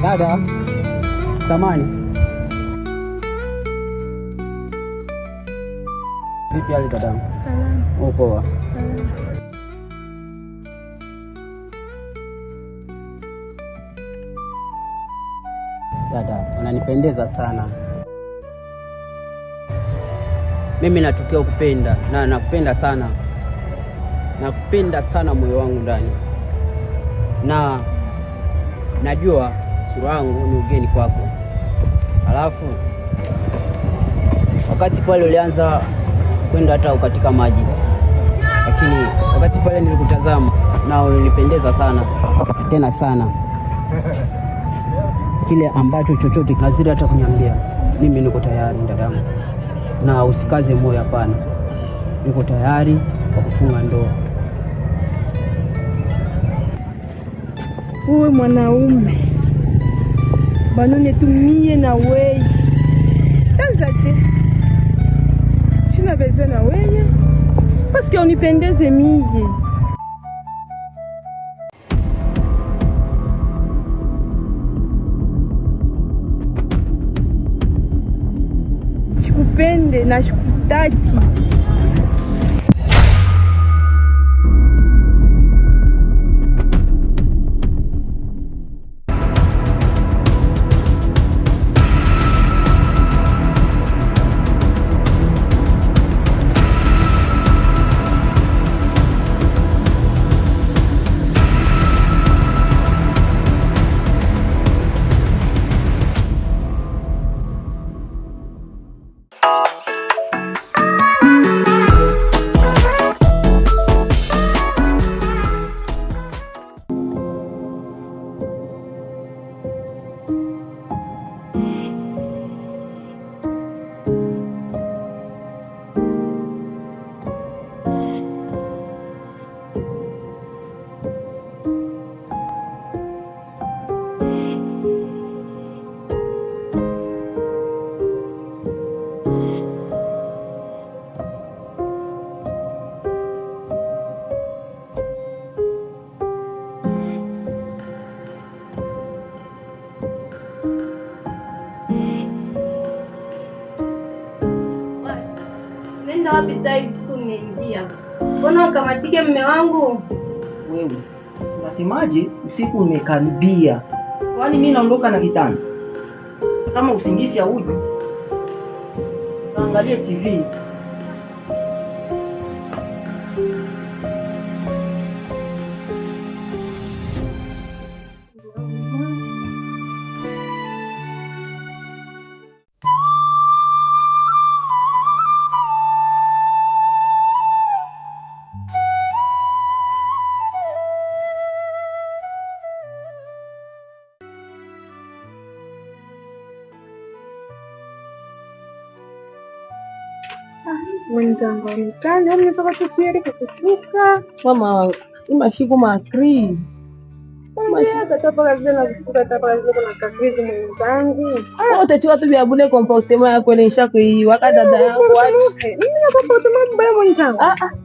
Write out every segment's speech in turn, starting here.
Dada samani, vipi hali dadangu? Salama. Poa. Salama. Dada, unanipendeza sana. Mimi natokea kupenda na nakupenda sana, nakupenda sana moyo wangu ndani, na najua sura yangu ni ugeni kwako. Alafu wakati pale ulianza kwenda hata ukatika maji, lakini wakati pale nilikutazama na ulinipendeza sana tena sana, kile ambacho chochote kazidi hata kuniambia, mimi niko tayari dadangu, na usikaze moyo, hapana, niko tayari kwa kufunga ndoa. Uwe mwanaume banone tumie na weye tanzache sina beze na weye paske unipendeze miye. Shikupende na shikutaki. Nenda wapi zaidi kuniingia? Mbona ukamatike mme wangu? Wewe unasemaje? Usiku umekaribia, kwani mimi naondoka na kitanda? Kama usingizi hauji, angalie TV. Mwenzangu nikani ametoka tusiere kukuchuka mama imashiku makri wote chiwa tu vyabule comportement yako enesha kuiwaka dada yangu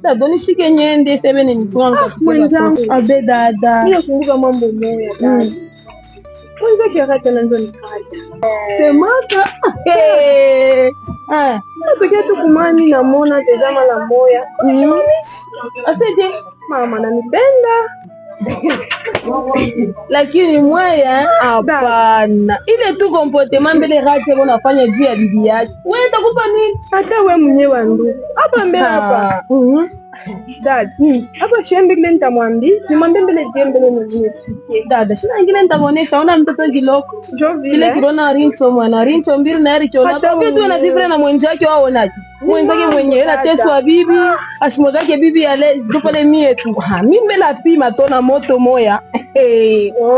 dada nishike nyende semene nichwanga mwenzangu abe dada niyakumbuka mambo moya dada mwenzake wakati ananzo nikata semaka natokea tu kumani namona tejama la moya aseje mama nanipenda lakini mwaya hapana, ile tu comportement mbele rate unafanya juu ya bibi yake. Wewe utakupa nini? Hata wewe mwenyewe wangu hapa mbele hapa dad hapa shembe kile nitamwambia nimwambie mbele jembele nisikie dada shina ingine nitamuonesha. Ona mtoto kiloko kile kirona rincho mwana rincho mbili na richo na kwa kitu na vivre na mwenzake wao onaje mwenzake mwenyewe la teso wa bibi asimogake bibi ale dupole mie tu mimi la pima tona moto moya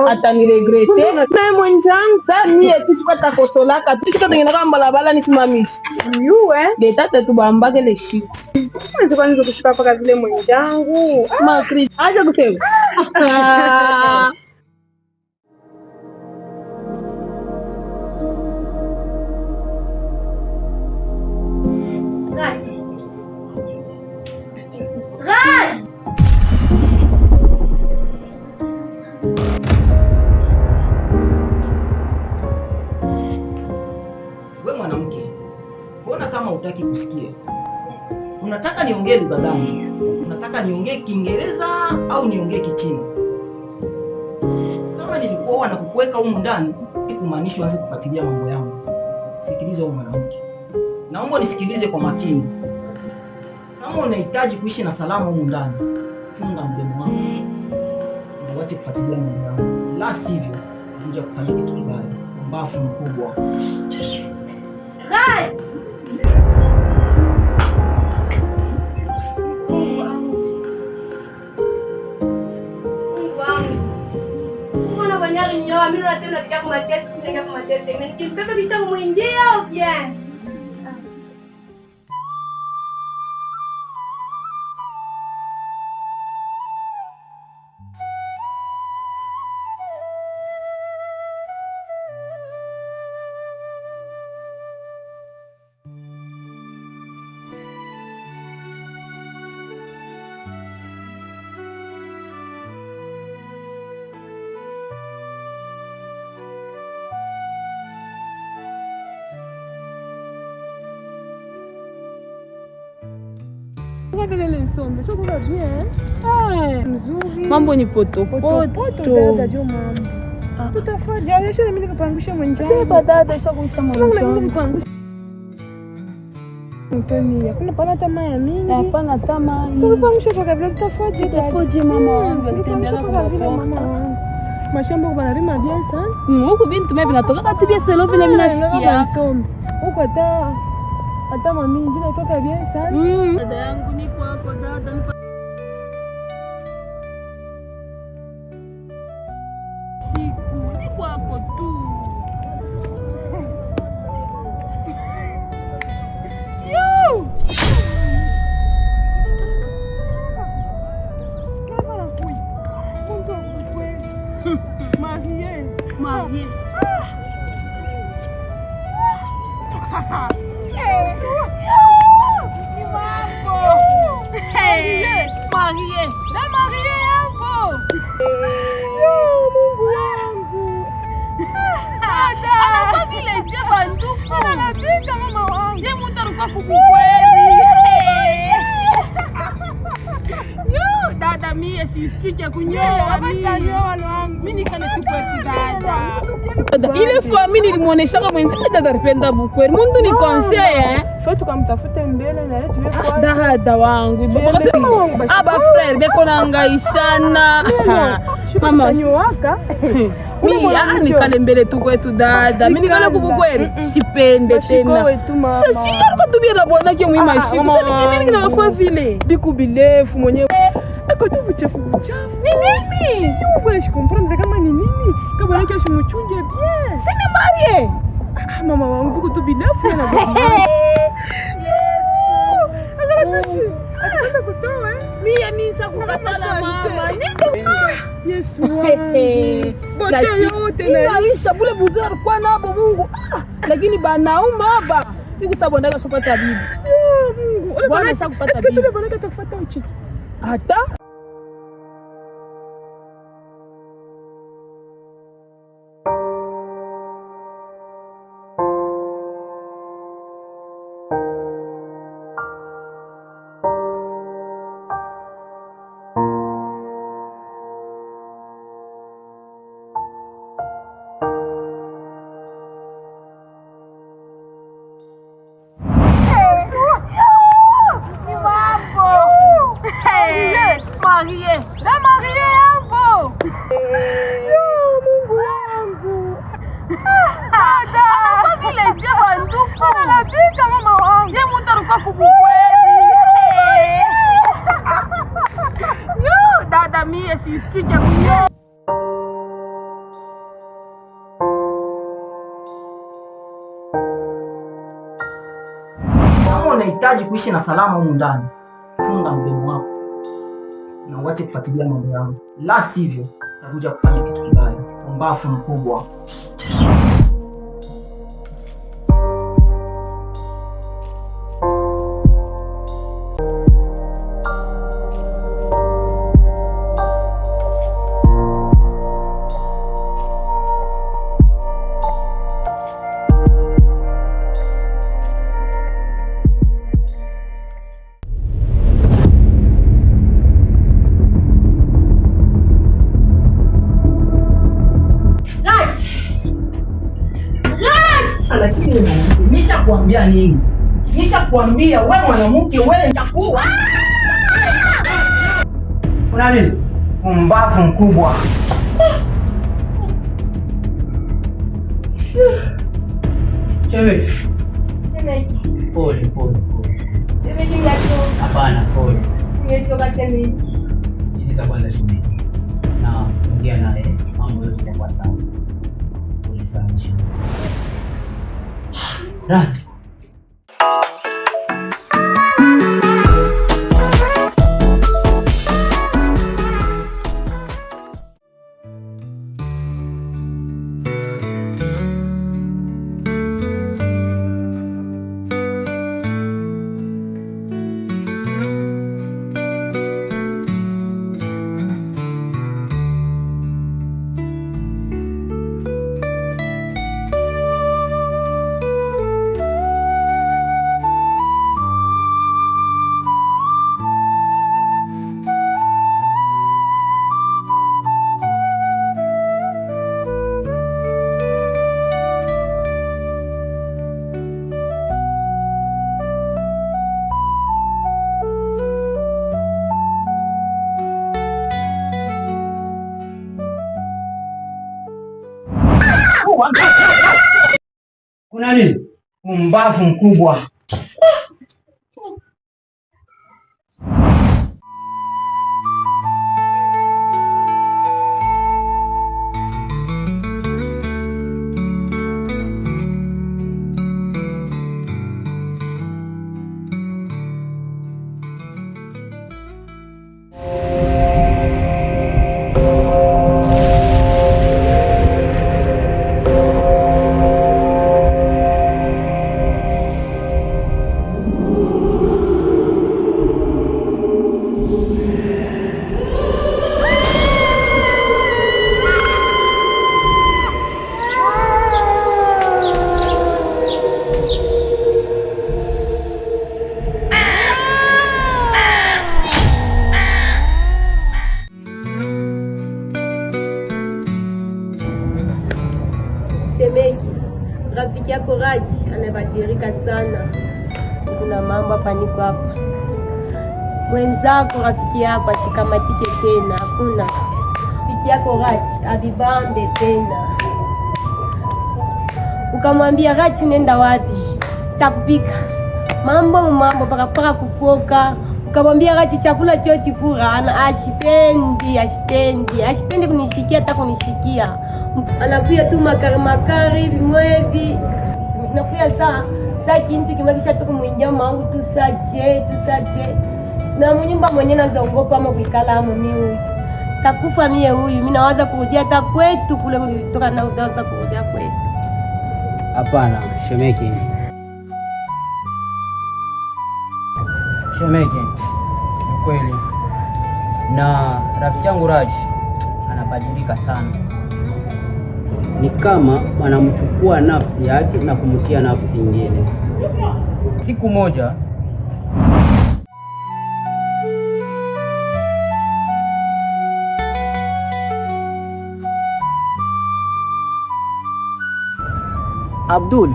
atani regrete na mwenzangu mie tusipata kotolaka tusikatengena kama balabala nisimamishi yuwe detata tubambake le shit mwanzo kwanza kushika paka vile mwenzangu makri aje kusema Unataka niongee lugha gani? Unataka niongee Kiingereza au niongee Kichina? Kama nilikuwa na kukuweka humu ndani, kumaanisha uanze kufuatilia mambo yangu. Sikiliza huyu mwanamke. Naomba nisikilize kwa makini. Kama unahitaji kuishi na salama humu ndani, funga mdomo wako. Na uache kufuatilia mambo yangu. La sivyo, utakuja kufanya kitu kibaya. Mbafu mkubwa. Right. Mimi nataka kuja kwa matete. Nikibeba kisha kumwingia au bien. Mambo ni poto. Tutafaja, yesha mimi nikapangusha mwenjani. Beba dada shakuisha mwenjani. Mtoni, hakuna pana tamaa ya mingi. Hapana tamaa. Tukapangusha kwa vile tutafaje. Tutafaje mama wangu atembea kwa mama wangu. Mashamba kwa banalima bien sana. Huko bintu mimi natoka katibia selo vile mimi nashikia. Huko hata mami nyingine toka bien sana. Dada yangu niko hapo dada. Siku niko hapo tu. Yo! Marie. Dada mie sitike kunyoa mimi nikane tupetu dada. Ile fois mimi nilimuonesha kama mwenzi dada alipenda bukweli. Mundu ni conseil Faut tukamtafute mbele na yetu kwa dada wangu. Aba frère beko nangaishana. Mama nyowaka. Mimi nikale mbele tu kwetu dada. Mimi nikale kubukweli. Sipende tena. Sasa sio kwa tubia na bwana yake muhimu shi. Sasa mimi ninafaa vile. Biku bilefu mwenyewe. Ako tu buchafu. Ni nini? Sio wewe comprendre kama ni nini? Kama bwana yake ashimchunge bien. Sini Marie. Mama wangu biku tu bilefu na bwana. Mimi sakukatala mama. Yesu wangu. Bote yote na Aisha bule buzar kwa nabo Mungu. Lakini banauma hapa. Niko sababu ndaka kupata bibi. Mungu. Bwana sakupata bibi. Tule bwana katafuta uchi. Hata Marie yangu. Mungu wangu. Ana vile jeba nduku. Anapika mama wangu. Ye mtu alikuwa kubukweli. Yo dada mie sitike kunyoa. Kama unahitaji kuishi na salama humu ndani, funga mdomo wako. Na uache kufuatilia mambo yangu. La sivyo, utakuja kufanya kitu kibaya. Mbafu mkubwa. Nishakwambia nini? Nishakwambia wewe mwanamke wewe nitakuwa. Kuna nini? Mbavu mkubwa. Chewe. Pole. Hapana, pole. Sikiliza kwanza shemeji. Na tuongea naye mambo yote yatakuwa sawa. Pole sana shemeji. Rafiki. Kuna nini? Mbavu mkubwa. Rafiki yako Raji amebadilika sana. Kuna mambo hapa niko hapa. Mwenzako rafiki yako asikamatike tena. Hakuna. Rafiki yako Raji avibambe tena. Ukamwambia Raji nenda wapi? Takupika. Mambo paka kufoka. Ukamwambia Raji chakula chote kula ana asipendi kunishikia hata kunishikia. Anakuya tu makari vimwevi. Nakuya saa kintu kimakisha tu kumwingia mangu tusaje. Na mnyumba mwenye nazaogopa ama kuikala ama mimi. Takufa mie huyu. Mimi nawaza kurudia hata kwetu kule kutoka na utaanza kurudia kwetu. Hapana, Shemeki. Ni kweli. Na rafiki yangu Raji anabadilika sana. Ni kama wanamchukua nafsi yake na kumtia nafsi nyingine. Siku moja Abdul,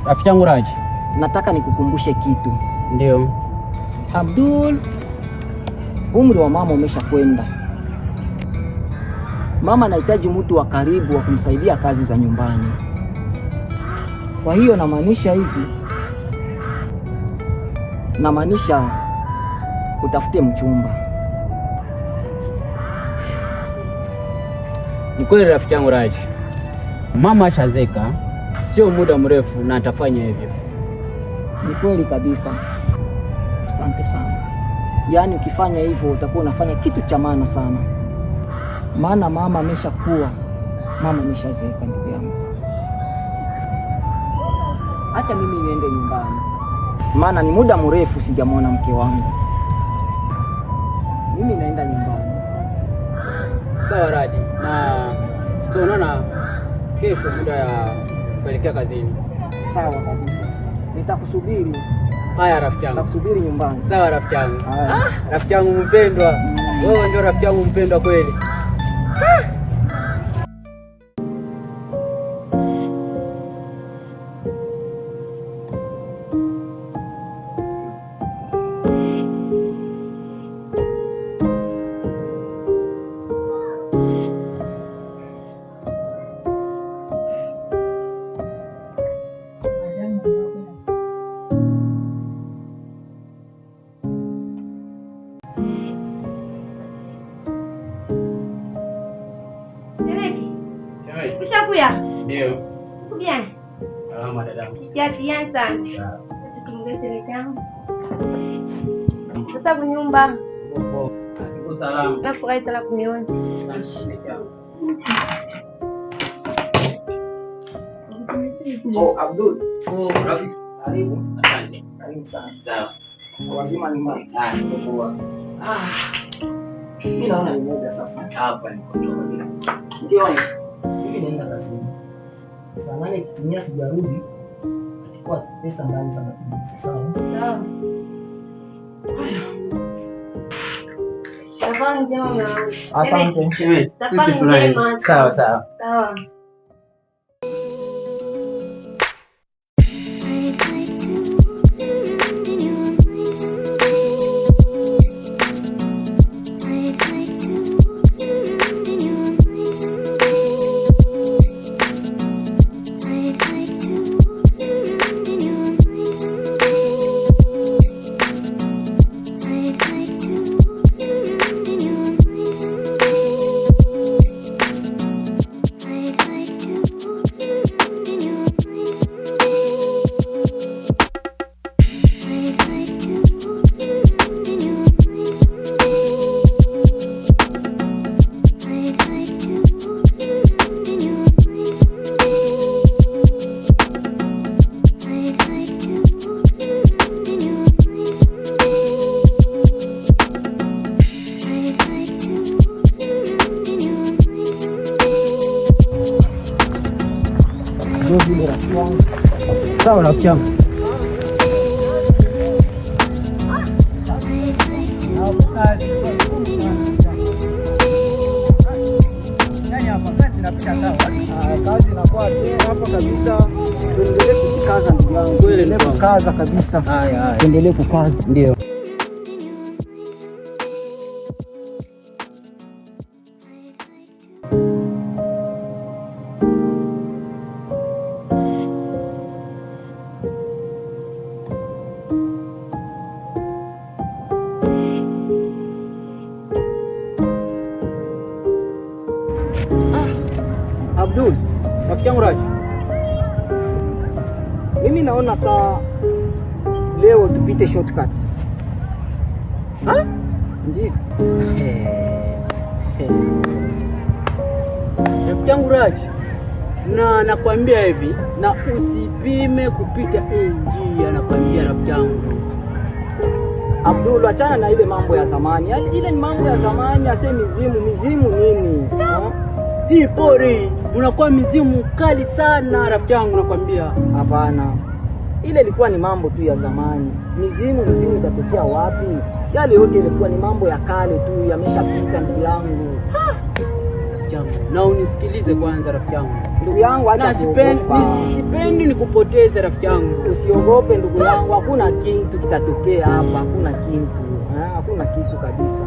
rafiki yangu Raji, nataka nikukumbushe kitu. Ndio. Abdul, umri wa mama umeshakwenda. Mama anahitaji mtu wa karibu wa kumsaidia kazi za nyumbani. Kwa hiyo namaanisha utafute mchumba. Ni kweli rafiki yangu Raji. Mama ashazeka, sio muda mrefu na atafanya hivyo. Ni kweli kabisa. Asante sana. Yaani ukifanya hivyo utakuwa unafanya kitu cha maana sana. Maana mama ameshazeka ndugu yangu. Acha mimi niende nyumbani. Maana ni muda mrefu sijamwona mke wangu. Mimi naenda nyumbani. Sawa Raji, na tutaonana kesho muda ya kuelekea kazini. Sawa kabisa. Nitakusubiri. Haya rafiki yangu. Nitakusubiri nyumbani. Sawa rafiki yangu. Rafiki yangu mpendwa. Wewe ndio rafiki yangu mpendwa kweli. Unakuya? Ndio. Kuja. Salama dada. Sikia sana. Tutumlete kama. Sasa kunyumba. Uko salama. Nafurahi sana kuniona. Oh, Abdul. Oh, rafiki. Karibu. Asante. Karibu sana. Sawa. Wazima ni mbali. Ndio. Mimi naona ni muda sasa. Hapa ni kutoka bila. Ndio. Mimi naenda kazini. Saa 8 kitimia sijarudi. Nachukua pesa ndani za matumizi. Sawa? Sawa. Tafadhali njema. Asante. Sisi tunaenda. Sawa sawa. Sawa. Sawa rafiki yangu. Kazi inakuwa hapa kabisa. Tuendelee kujikaza ndugu yangu. Tuendelee kukaza kabisa. Haya. Tuendelee kukaza. Ndio. Abdul, rafiki yangu Raji. Mimi naona saa leo tupite shortcuts. Ndio. Rafiki yangu Raji, na nakwambia hivi, na usipime kupita hii njia, nakwambia rafiki yangu. Abdul, achana na ile mambo ya zamani. Yaani ile ni mambo ya zamani, ase mizimu nini? Hii pori unakuwa mizimu kali sana rafiki yangu, nakwambia. Hapana. Ile ilikuwa ni mambo tu ya zamani. Mizimu itatokea wapi? Yale yote ilikuwa ni mambo ya kale tu, yameshapita ndugu yangu. Na unisikilize kwanza rafiki yangu. Ndugu yangu, acha sipendi nikupoteze rafiki yangu. Usiogope ndugu yangu, hakuna kitu kitatokea hapa, hakuna kitu. Hakuna kitu kabisa.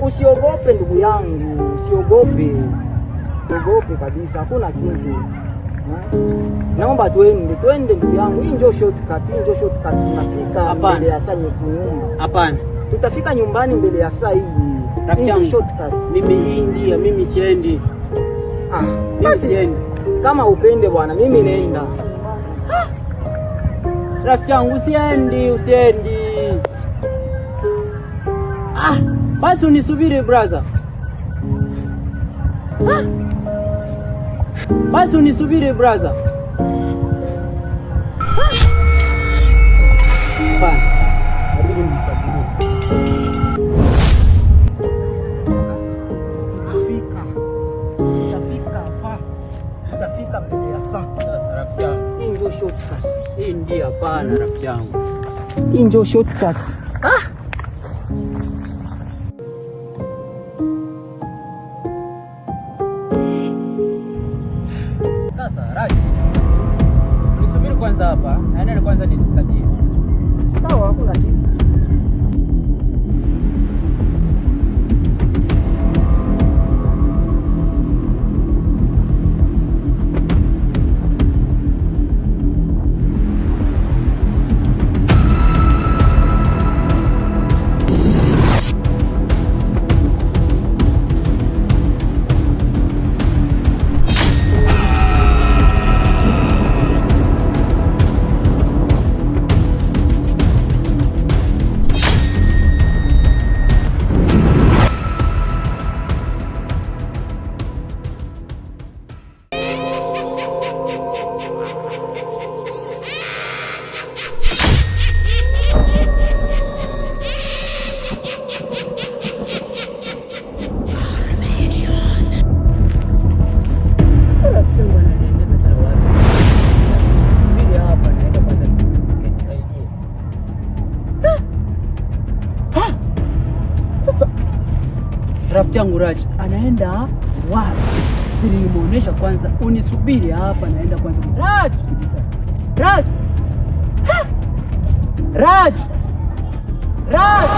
Usiogope ndugu yangu, usiogope. Usiogope kabisa, hakuna kitu. Naomba twende ndugu yangu. Hii ndio shortcut, tunafika mbele ya saa nyumba. Hapana. Tutafika nyumbani mbele ya saa hii. Rafiki yangu, shortcut. Mimi siendi. Mimi siendi. Kama upende bwana, mimi nenda. Rafiki yangu usiendi. Basi unisubiri brother. Basi unisubiri brother. Tutafika mbele ya saa. Sasa rafiki yangu, Hii ndio shortcut. hii ndio hapana rafiki yangu. Hii ndio shortcut. Sasa Raji, nisubiri kwanza hapa, naenda kwanza nijisaidie. Sawa, hakuna kitu. rafiki yangu Raji anaenda wapi? Silimuonesha kwanza, unisubiri hapa, naenda kwanza. Raji kabisa. Raji. Raji. Raji.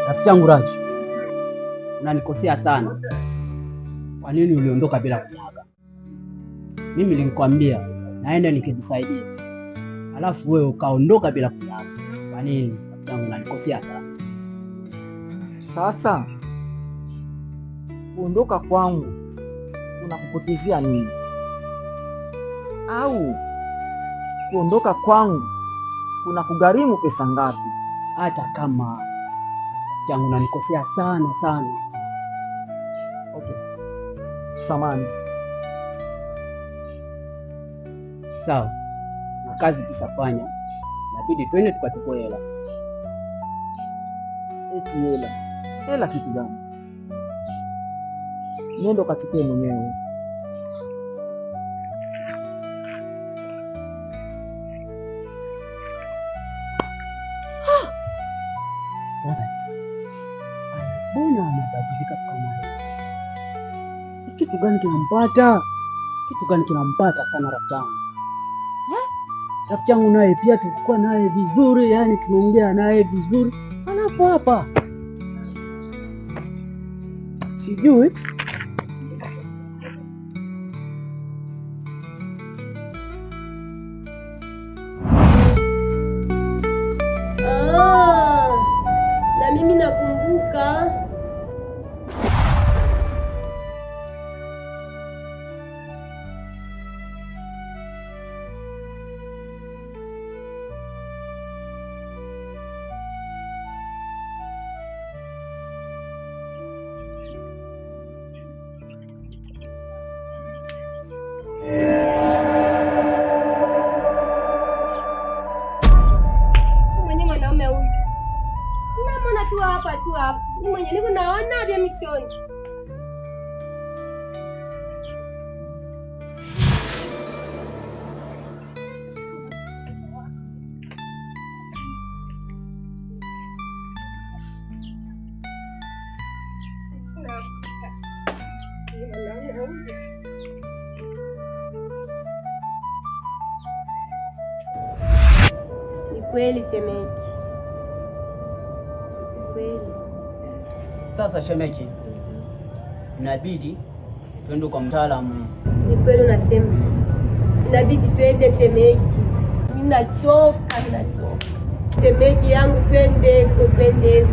Rafiki yangu Raji, unanikosea sana. Kwa nini uliondoka bila kuniaga? Mimi nilikwambia naenda nikijisaidia, alafu wewe ukaondoka bila kuniaga. Kwa nini? Rafiki yangu, unanikosea sana. Sasa kuondoka kwangu unakupotezea nini? Au kuondoka kwangu kuna kugharimu pesa ngapi? Hata kama changu nanikosea sana sana. Okay. Samani. Sawa. Na kazi tusafanya. Inabidi twende tukachukue hela. Eti hela. Hela kitu gani? Nenda ukachukue mwenyewe. Mbona anabadilika kama hivi? Kitu gani kinampata? Kitu gani kinampata sana rafiki yangu? Rafiki yangu naye pia tulikuwa naye vizuri, yani tunaongea naye vizuri. Alafu hapa sijui na mimi nakumbuka. Tu hapa ni mwenye niko naona vya mishoni. Ni kweli shemeji. Sasa shemeji, inabidi twende kwa mtaalamu. Ni kweli unasema. Inabidi twende shemeji. Ninachoka. Shemeji yangu twende shemeji.